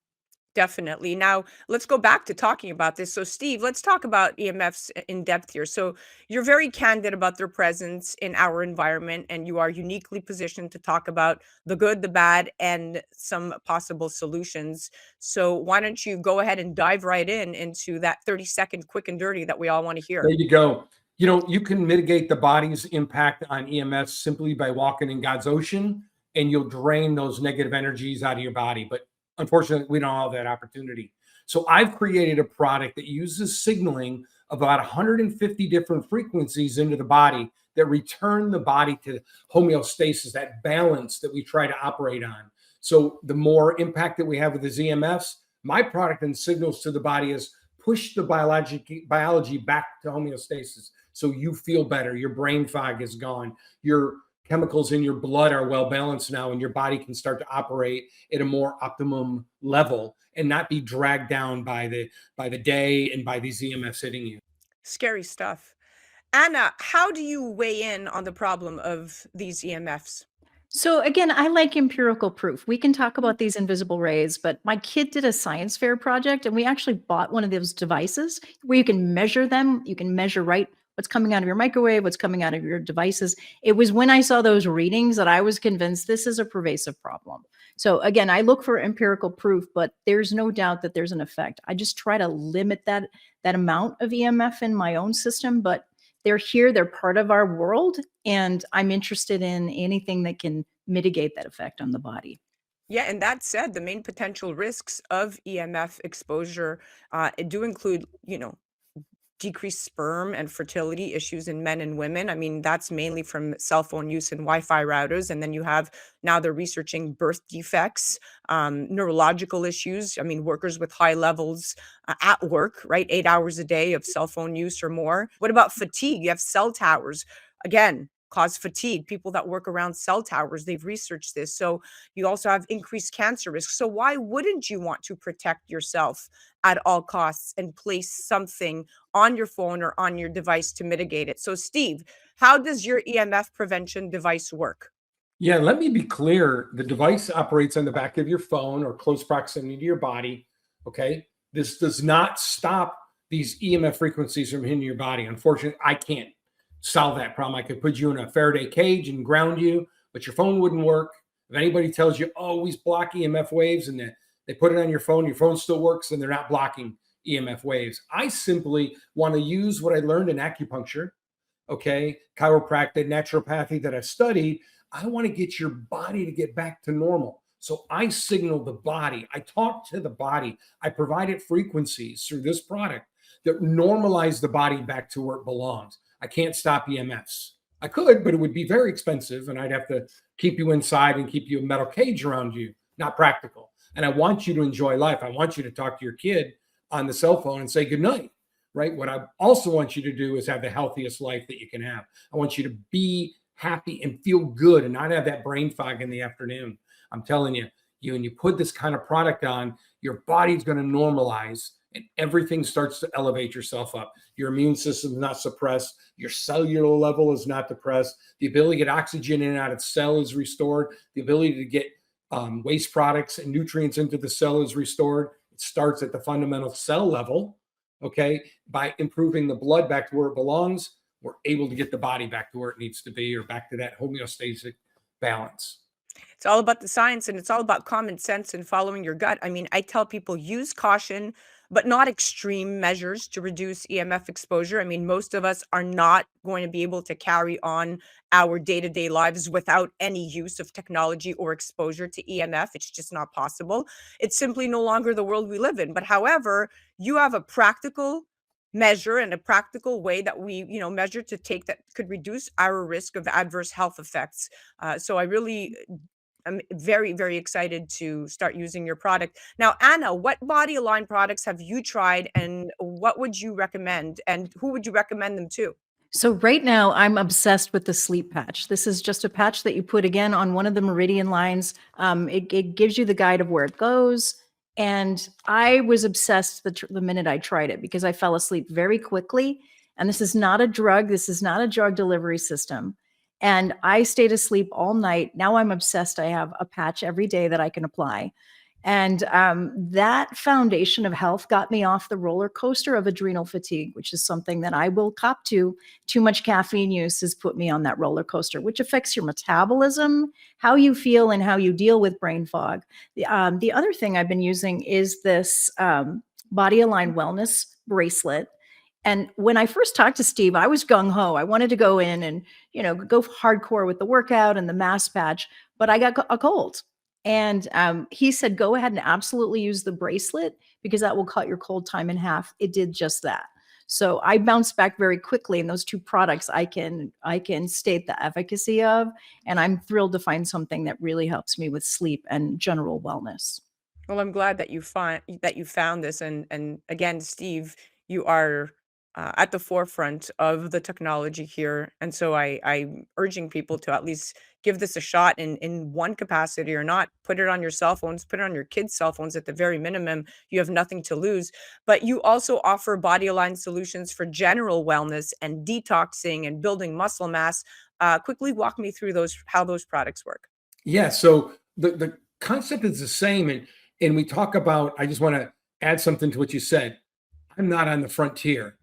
Definitely. Now, let's go back to talking about this. So, Steve, let's talk about EMFs in depth here. So, you're very candid about their presence in our environment, and you are uniquely positioned to talk about the good, the bad, and some possible solutions. So, why don't you go ahead and dive right into that 30-second quick and dirty that we all want to There hear? you go. You know, you can mitigate the body's impact on EMFs simply by walking in God's ocean, and you'll drain those negative energies out of your body. But unfortunately, we don't have that opportunity. So I've created a product that uses signaling of about 150 different frequencies into the body that return the body to homeostasis, that balance that we try to operate on. So the more impact that we have with the EMFs, my product and signals to the body is push the biology back to homeostasis so you feel better. Your brain fog is gone. Your chemicals in your blood are well balanced now, and your body can start to operate at a more optimum level and not be dragged down by the day and by these EMFs hitting you. Scary stuff. Anna, how do you weigh in on the problem of these EMFs? So again, I like empirical proof. We can talk about these invisible rays, but my kid did a science fair project and we actually bought one of those devices where you can measure them. You can measure right what's coming out of your microwave, what's coming out of your devices. It was when I saw those readings that I was convinced this is a pervasive problem. So again, I look for empirical proof, but there's no doubt that there's an effect. I just try to limit that amount of EMF in my own system, but they're here, they're part of our world, and I'm interested in anything that can mitigate that effect on the body. Yeah, and that said, the main potential risks of EMF exposure do include, decreased sperm and fertility issues in men and women. I mean, that's mainly from cell phone use and Wi-Fi routers. And then you have now they're researching birth defects, neurological issues. I mean, workers with high levels at work, right? 8 hours a day of cell phone use or more. What about fatigue? You have cell towers. Again, cause fatigue. People that work around cell towers, they've researched this. So you also have increased cancer risk. So why wouldn't you want to protect yourself at all costs and place something on your phone or on your device to mitigate it? So, Steve, how does your EMF prevention device work? Yeah, let me be clear. The device operates on the back of your phone or close proximity to your body. Okay. This does not stop these EMF frequencies from hitting your body. Unfortunately, I can't solve that problem. I could put you in a Faraday cage and ground you, but your phone wouldn't work. If anybody tells you always block EMF waves and they put it on your phone still works, and they're not blocking EMF waves. I simply want to use what I learned in acupuncture, okay, chiropractic, naturopathy that I studied. I want to get your body to get back to normal. So I signal the body. I talk to the body. I provided frequencies through this product that normalize the body back to where it belongs. I can't stop EMFs. I could, but it would be very expensive, and I'd have to keep you inside and keep you a metal cage around you. Not practical. And I want you to enjoy life. I want you to talk to your kid on the cell phone and say goodnight, right? What I also want you to do is have the healthiest life that you can have. I want you to be happy and feel good and not have that brain fog in the afternoon. I'm telling you, when you put this kind of product on, your body's going to normalize and everything starts to elevate yourself up. Your immune system is not suppressed. Your cellular level is not depressed. The ability to get oxygen in and out of the cell is restored. The ability to get waste products and nutrients into the cell is restored. It starts at the fundamental cell level. Okay. By improving the blood back to where it belongs, we're able to get the body back to where it needs to be, or back to that homeostatic balance. It's all about the science and it's all about common sense and following your gut. I mean, I tell people use caution, but not extreme measures to reduce EMF exposure. I mean, most of us are not going to be able to carry on our day to day lives without any use of technology or exposure to EMF. It's just not possible. It's simply no longer the world we live in. But however, you have a practical measure and a practical way that we measure to take that could reduce our risk of adverse health effects. So I really I'm very, very excited to start using your product. Now, Anna, what body align products have you tried and what would you recommend and who would you recommend them to? So right now, I'm obsessed with the sleep patch. This is just a patch that you put again on one of the meridian lines. It gives you the guide of where it goes. And I was obsessed the minute I tried it because I fell asleep very quickly. And this is not a drug. This is not a drug delivery system. And I stayed asleep all night. Now I'm obsessed. I have a patch every day that I can apply. And that foundation of health got me off the roller coaster of adrenal fatigue, which is something that I will cop to. Too much caffeine use has put me on that roller coaster, which affects your metabolism, how you feel, and how you deal with brain fog. The other thing I've been using is this Body Align Wellness bracelet. And when I first talked to Steve, I was gung ho. I wanted to go in and, go hardcore with the workout and the mask patch, but I got a cold. And he said, go ahead and absolutely use the bracelet because that will cut your cold time in half. It did just that. So I bounced back very quickly, and those two products I can state the efficacy of, and I'm thrilled to find something that really helps me with sleep and general wellness. Well, I'm glad that you found this, and again, Steve, you are at the forefront of the technology here, and so I'm urging people to at least give this a shot in one capacity or not. Put it on your cell phones, put it on your kids' cell phones at the very minimum. You have nothing to lose. But you also offer body aligned solutions for general wellness and detoxing and building muscle mass. Quickly walk me through how those products work. Yeah. So the concept is the same. And we talk about, I just want to add something to what you said. I'm not on the frontier.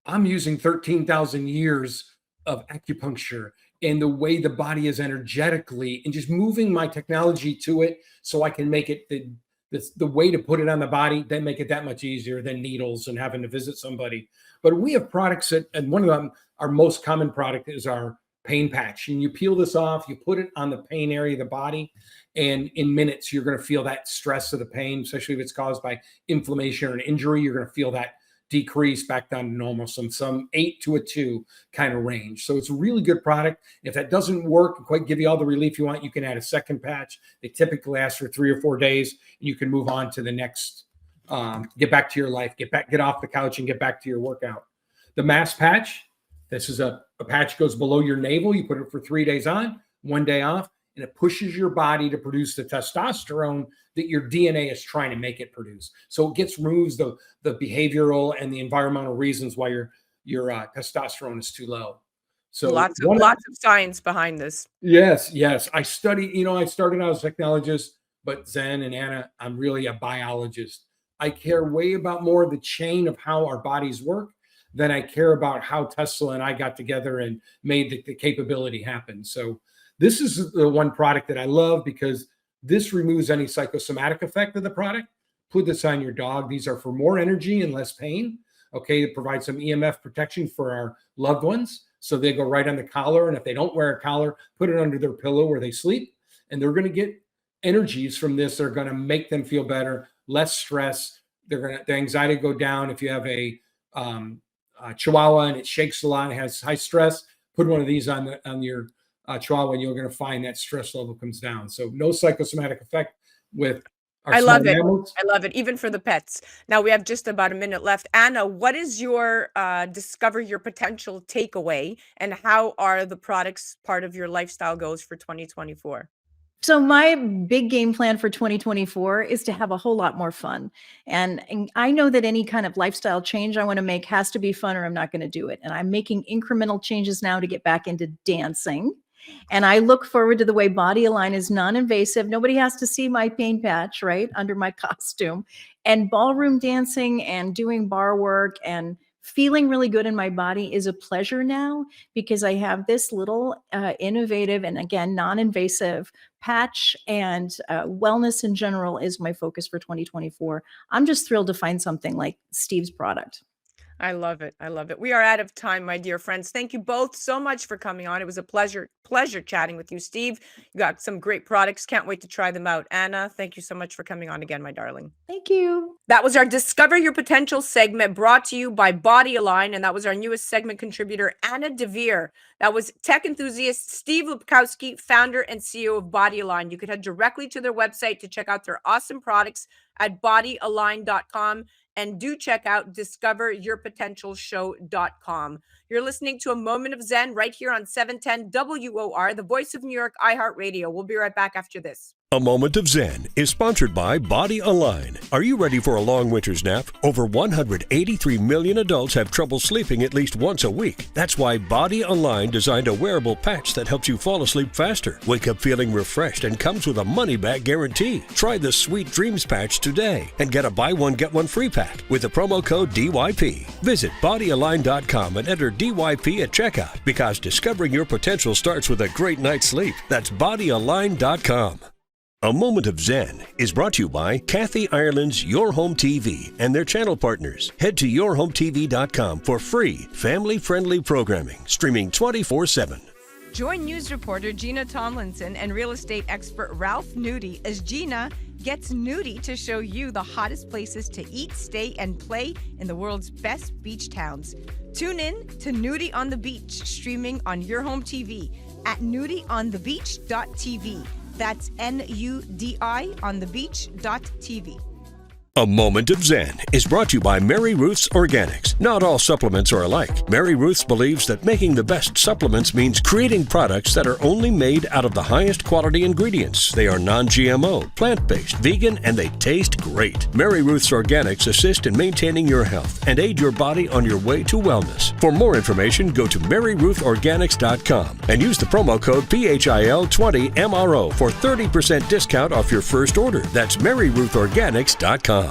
I'm using 13,000 years of acupuncture and the way the body is energetically and just moving my technology to it so I can make it the way to put it on the body, then make it that much easier than needles and having to visit somebody. But we have products and one of them, our most common product is our pain patch. And you peel this off, you put it on the pain area of the body, and in minutes, you're going to feel that stress of the pain, especially if it's caused by inflammation or an injury. You're going to feel that decrease back down to normal, some 8 to a 2 kind of range. So it's a really good product. If that doesn't work and quite give you all the relief you want, you can add a second patch. They typically last for 3 or 4 days, and you can move on to the next, get back to your life, get off the couch and get back to your workout. The mask patch, this is a patch goes below your navel. You put it for 3 days on, 1 day off, and it pushes your body to produce the testosterone that your DNA is trying to make it produce. So it removes the behavioral and the environmental reasons why your testosterone is too low. So Lots of science behind this. yes. I study, I started out as a technologist, but Zen and Anna, I'm really a biologist. I care way about more of the chain of how our bodies work than I care about how Tesla and I got together and made the capability happen. So this is the one product that I love because this removes any psychosomatic effect of the product. Put this on your dog. These are for more energy and less pain. Okay, it provides some EMF protection for our loved ones. So they go right on the collar. And if they don't wear a collar, put it under their pillow where they sleep. And they're going to get energies from this. They're going to make them feel better, less stress. The anxiety go down. If you have a Chihuahua and it shakes a lot and has high stress, put one of these on your Chihuahua, and you're going to find that stress level comes down. So no psychosomatic effect with our I small love it. mammals. I love it, even for the pets. Now we have just about a minute left. Anna, what is your discover your potential takeaway, and how are the products part of your lifestyle goals for 2024? So my big game plan for 2024 is to have a whole lot more fun. And I know that any kind of lifestyle change I want to make has to be fun or I'm not going to do it. And I'm making incremental changes now to get back into dancing. And I look forward to the way Body Align is non-invasive. Nobody has to see my pain patch, right, under my costume. And ballroom dancing and doing bar work and feeling really good in my body is a pleasure now because I have this little innovative and again, non-invasive patch, and wellness in general is my focus for 2024. I'm just thrilled to find something like Steve's product. I love it. I love it. We are out of time, my dear friends. Thank you both so much for coming on. It was a pleasure chatting with you, Steve. You got some great products. Can't wait to try them out. Anna, thank you so much for coming on again, my darling. Thank you. That was our Discover Your Potential segment brought to you by Body Align, and that was our newest segment contributor, Anna Devere. That was tech enthusiast Steve Lepkowski, founder and CEO of Body Align. You could head directly to their website to check out their awesome products at bodyalign.com, and do check out discoveryourpotentialshow.com. You're listening to A Moment of Zen right here on 710 WOR, the voice of New York, iHeart Radio. We'll be right back after this. A Moment of Zen is sponsored by Body Align. Are you ready for a long winter's nap? Over 183 million adults have trouble sleeping at least once a week. That's why Body Align designed a wearable patch that helps you fall asleep faster, wake up feeling refreshed, and comes with a money-back guarantee. Try the Sweet Dreams patch today and get a buy one, get one free pack with the promo code DYP. Visit bodyalign.com and enter DYP at checkout because discovering your potential starts with a great night's sleep. That's bodyalign.com. A Moment of Zen is brought to you by Kathy Ireland's Your Home TV and their channel partners. Head to yourhometv.com for free, family-friendly programming, streaming 24/7. Join news reporter Gina Tomlinson and real estate expert Ralph Nudie as Gina gets nudie to show you the hottest places to eat, stay, and play in the world's best beach towns. Tune in to Nudie on the Beach, streaming on Your Home TV at nudieonthebeach.tv. That's NUDI on the beach.tv. A Moment of Zen is brought to you by Mary Ruth's Organics. Not all supplements are alike. Mary Ruth's believes that making the best supplements means creating products that are only made out of the highest quality ingredients. They are non-GMO, plant-based, vegan, and they taste great. Mary Ruth's Organics assist in maintaining your health and aid your body on your way to wellness. For more information, go to maryruthorganics.com and use the promo code PHIL20MRO for 30% discount off your first order. That's maryruthorganics.com.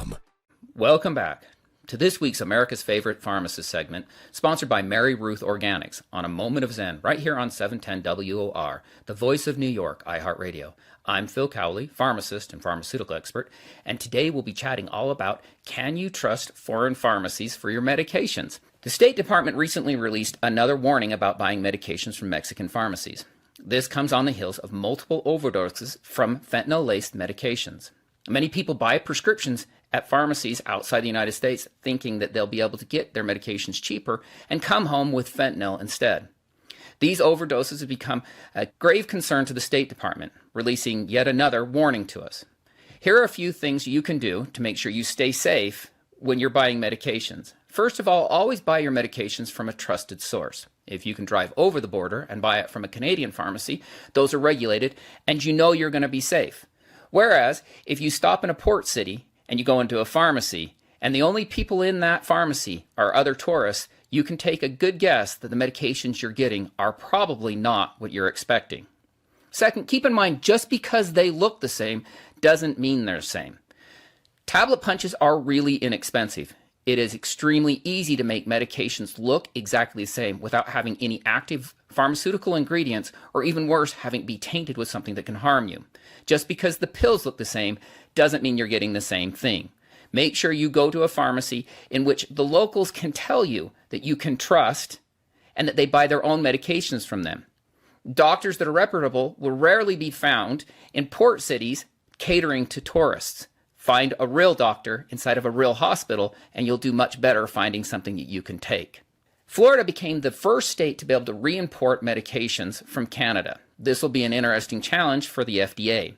Welcome back to this week's America's Favorite Pharmacist segment, sponsored by Mary Ruth Organics on A Moment of Zen, right here on 710 WOR, the voice of New York, iHeart Radio. I'm Phil Cowley, pharmacist and pharmaceutical expert, and today we'll be chatting all about, can you trust foreign pharmacies for your medications? The State Department recently released another warning about buying medications from Mexican pharmacies. This comes on the heels of multiple overdoses from fentanyl-laced medications. Many people buy prescriptions at pharmacies outside the United States thinking that they'll be able to get their medications cheaper and come home with fentanyl instead. These overdoses have become a grave concern to the State Department, releasing yet another warning to us. Here are a few things you can do to make sure you stay safe when you're buying medications. First of all, always buy your medications from a trusted source. If you can drive over the border and buy it from a Canadian pharmacy, those are regulated and you know you're going to be safe. Whereas, if you stop in a port city and you go into a pharmacy, and the only people in that pharmacy are other tourists, you can take a good guess that the medications you're getting are probably not what you're expecting. Second, keep in mind, just because they look the same doesn't mean they're the same. Tablet punches are really inexpensive. It is extremely easy to make medications look exactly the same without having any active pharmaceutical ingredients, or even worse, having it be tainted with something that can harm you. Just because the pills look the same doesn't mean you're getting the same thing. Make sure you go to a pharmacy in which the locals can tell you that you can trust and that they buy their own medications from them. Doctors that are reputable will rarely be found in port cities catering to tourists. Find a real doctor inside of a real hospital and you'll do much better finding something that you can take. Florida became the first state to be able to re-import medications from Canada. This will be an interesting challenge for the FDA.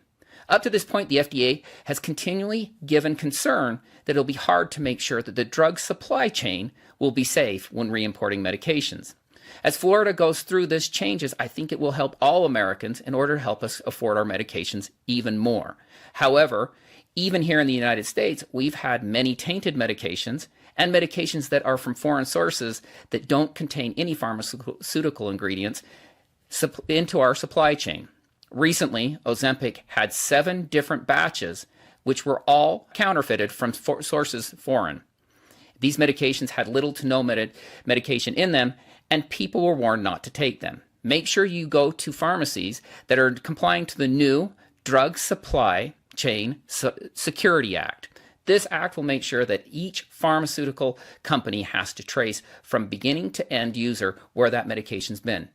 Up to this point, the FDA has continually given concern that it'll be hard to make sure that the drug supply chain will be safe when re-importing medications. As Florida goes through this changes, I think it will help all Americans in order to help us afford our medications even more. However, even here in the United States, we've had many tainted medications and medications that are from foreign sources that don't contain any pharmaceutical ingredients into our supply chain. Recently, Ozempic had 7 different batches, which were all counterfeited from sources foreign. These medications had little to no medication in them, and people were warned not to take them. Make sure you go to pharmacies that are complying to the new Drug Supply Chain Security Act. This act will make sure that each pharmaceutical company has to trace from beginning to end user where that medication's been.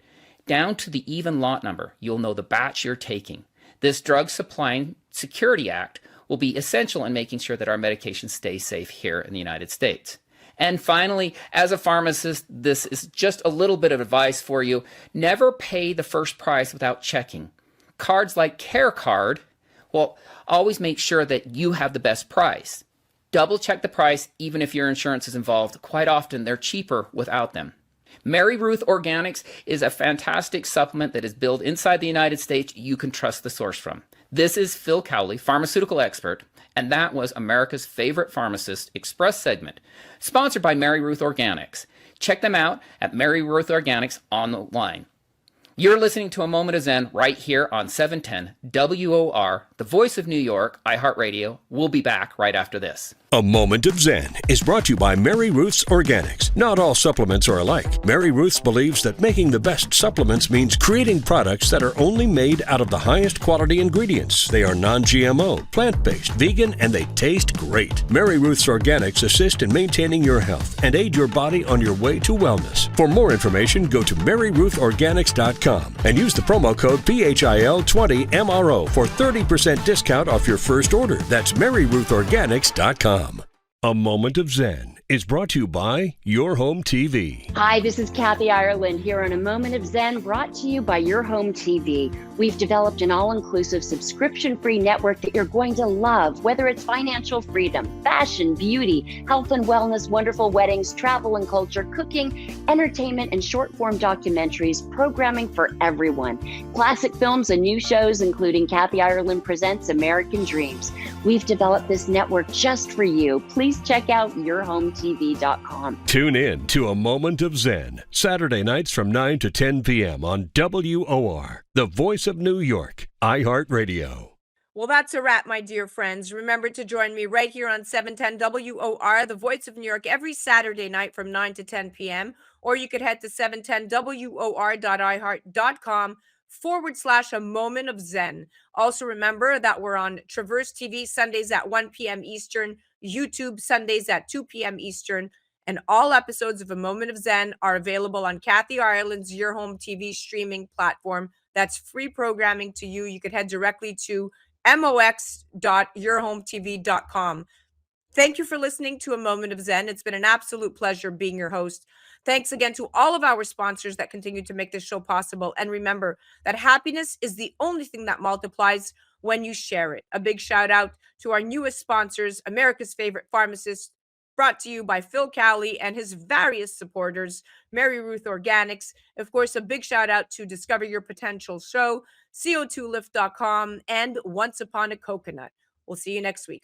Down to the even lot number, you'll know the batch you're taking. This Drug Supply Security Act will be essential in making sure that our medications stay safe here in the United States. And finally, as a pharmacist, this is just a little bit of advice for you. Never pay the first price without checking. Cards like CareCard, well, always make sure that you have the best price. Double check the price even if your insurance is involved. Quite often, they're cheaper without them. Mary Ruth Organics is a fantastic supplement that is built inside the United States you can trust the source from. This is Phil Cowley, pharmaceutical expert, and that was America's Favorite Pharmacist Express segment, sponsored by Mary Ruth Organics. Check them out at Mary Ruth Organics online. You're listening to A Moment of Zen right here on 710 WOR, the voice of New York, iHeart Radio. We'll be back right after this. A Moment of Zen is brought to you by Mary Ruth's Organics. Not all supplements are alike. Mary Ruth's believes that making the best supplements means creating products that are only made out of the highest quality ingredients. They are non-GMO, plant-based, vegan, and they taste great. Mary Ruth's Organics assist in maintaining your health and aid your body on your way to wellness. For more information, go to MaryRuthOrganics.com and use the promo code PHIL20MRO for 30% discount off your first order. That's MaryRuthOrganics.com. A Moment of Zen is brought to you by Your Home TV. Hi, this is Kathy Ireland here on A Moment of Zen, brought to you by Your Home TV. We've developed an all-inclusive subscription-free network that you're going to love, whether it's financial freedom, fashion, beauty, health and wellness, wonderful weddings, travel and culture, cooking, entertainment, and short-form documentaries, programming for everyone. Classic films and new shows, including Kathy Ireland Presents American Dreams. We've developed this network just for you. Please check out yourhometv.com. Tune in to A Moment of Zen, Saturday nights from 9 to 10 p.m. on WOR, the voice of New York, iHeart Radio. Well, that's a wrap, my dear friends. Remember to join me right here on 710 WOR, the voice of New York, every Saturday night from 9 to 10 p.m. Or you could head to 710WOR.iHeart.com/A Moment of Zen. Also remember that we're on Traverse TV Sundays at 1 p.m. Eastern, YouTube Sundays at 2 p.m. Eastern, and all episodes of A Moment of Zen are available on Kathy Ireland's Your Home TV streaming platform. That's free programming to you. You could head directly to mox.yourhometv.com. Thank you for listening to A Moment of Zen. It's been an absolute pleasure being your host. Thanks again to all of our sponsors that continue to make this show possible. And remember that happiness is the only thing that multiplies when you share it. A big shout out to our newest sponsors, America's Favorite Pharmacist, brought to you by Phil Cowley and his various supporters, Mary Ruth Organics. Of course, a big shout out to Discover Your Potential Show, CO2lift.com, and Once Upon a Coconut. We'll see you next week.